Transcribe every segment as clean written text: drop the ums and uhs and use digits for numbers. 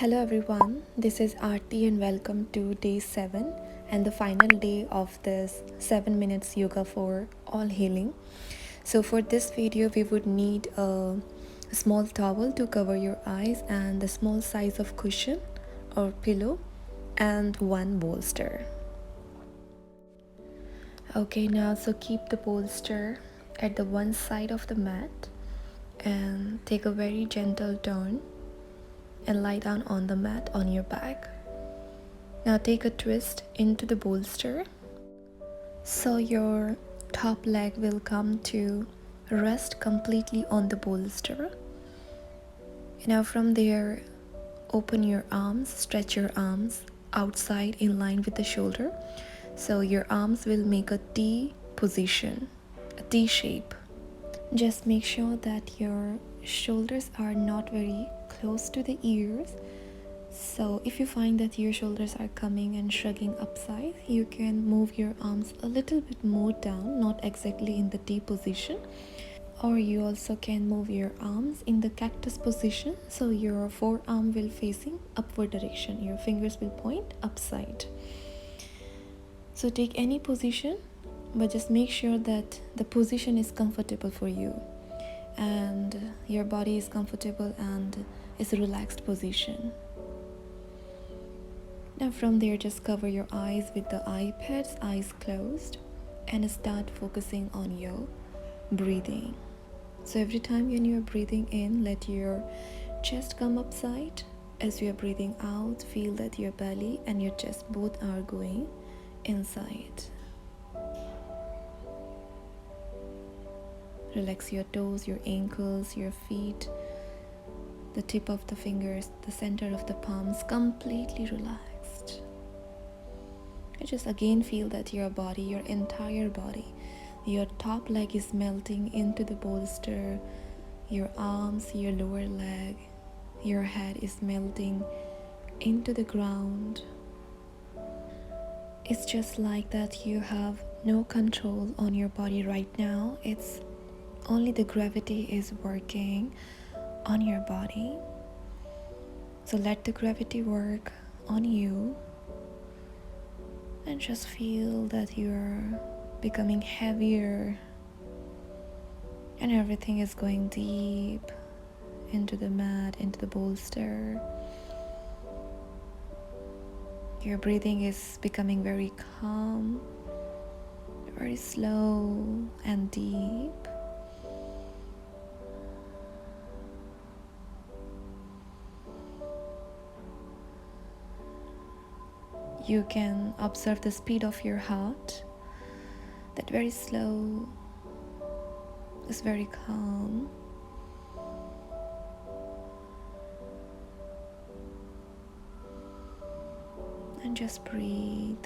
Hello everyone, this is Aarti and welcome to day 7 and the final day of this 7 minutes yoga for all healing. So for this video we would need a small towel to cover your eyes and the small size of cushion or pillow and one bolster. Okay, now so keep the bolster at the one side of the mat and take a very gentle turn and lie down on the mat on your back. Now take a twist into the bolster so your top leg will come to rest completely on the bolster. Now from there, open your arms, stretch your arms outside in line with the shoulder. So your arms will make a T position, a T shape. Just make sure that your shoulders are not very close to the ears. So if you find that your shoulders are coming and shrugging upside, you can move your arms a little bit more down, not exactly in the T position. Or you also can move your arms in the cactus position, so your forearm will facing upward direction. Your fingers will point upside. So take any position, but just make sure that the position is comfortable for you and your body is comfortable and is a relaxed position. Now from there, just cover your eyes with the eye pads, eyes closed, and start focusing on your breathing. So every time when you are breathing in, let your chest come upside. As you are breathing out, feel that your belly and your chest both are going inside. Relax your toes, your ankles, your feet, the tip of the fingers, the center of the palms, completely relaxed. I just again feel that your body, your entire body, your top leg is melting into the bolster, your arms, your lower leg, your head is melting into the ground. It's just like that you have no control on your body right now. It's only the gravity is working on your body. So let the gravity work on you and just feel that you're becoming heavier and everything is going deep into the mat, into the bolster. Your breathing is becoming very calm, very slow and deep. You can observe the speed of your heart, that very slow, is very calm. And just breathe.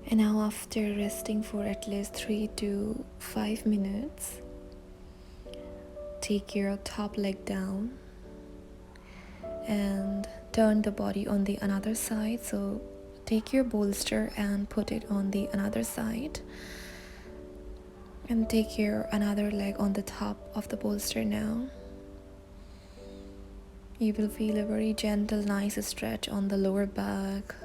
And now after resting for at least 3 to 5 minutes, take your top leg down and turn the body on the another side. So take your bolster and put it on the another side. And take your another leg on the top of the bolster now. You will feel a very gentle, nice stretch on the lower back,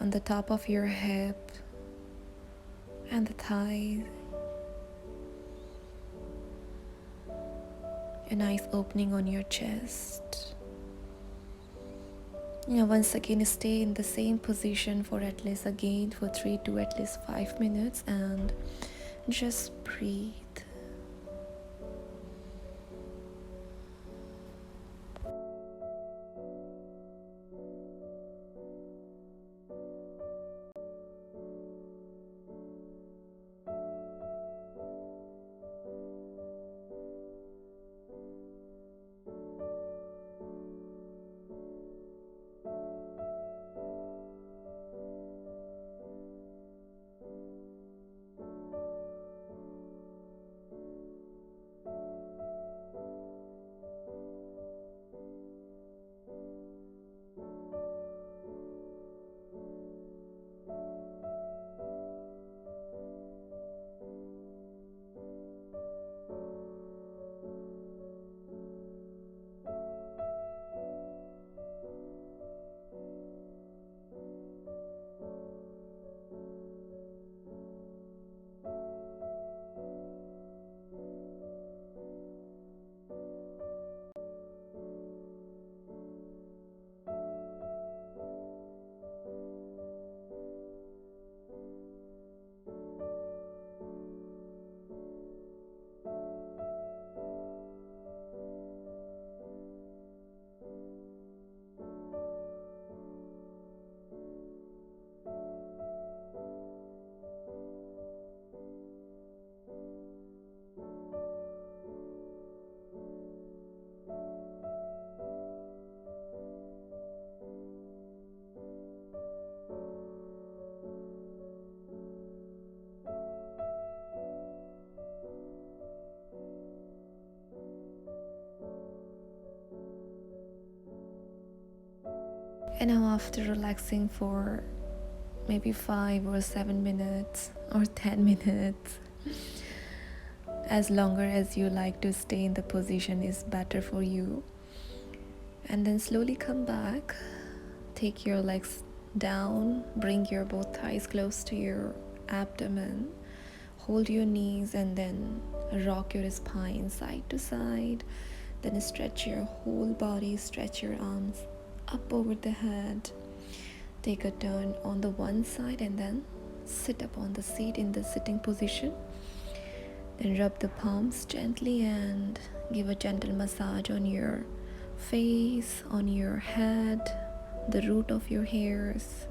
on the top of your hip and the thigh. A nice opening on your chest. Once again, stay in the same position for at least again for 3 to at least 5 minutes and just breathe. And now, after relaxing for maybe 5 or 7 minutes or 10 minutes, as longer as you like to stay in the position is better for you. And then slowly come back, take your legs down, bring your both thighs close to your abdomen, hold your knees, and then rock your spine side to side. Then stretch your whole body, stretch your arms up over the head. Take a turn on the one side and then sit up on the seat in the sitting position. Then rub the palms gently and give a gentle massage on your face, on your head, the root of your hairs,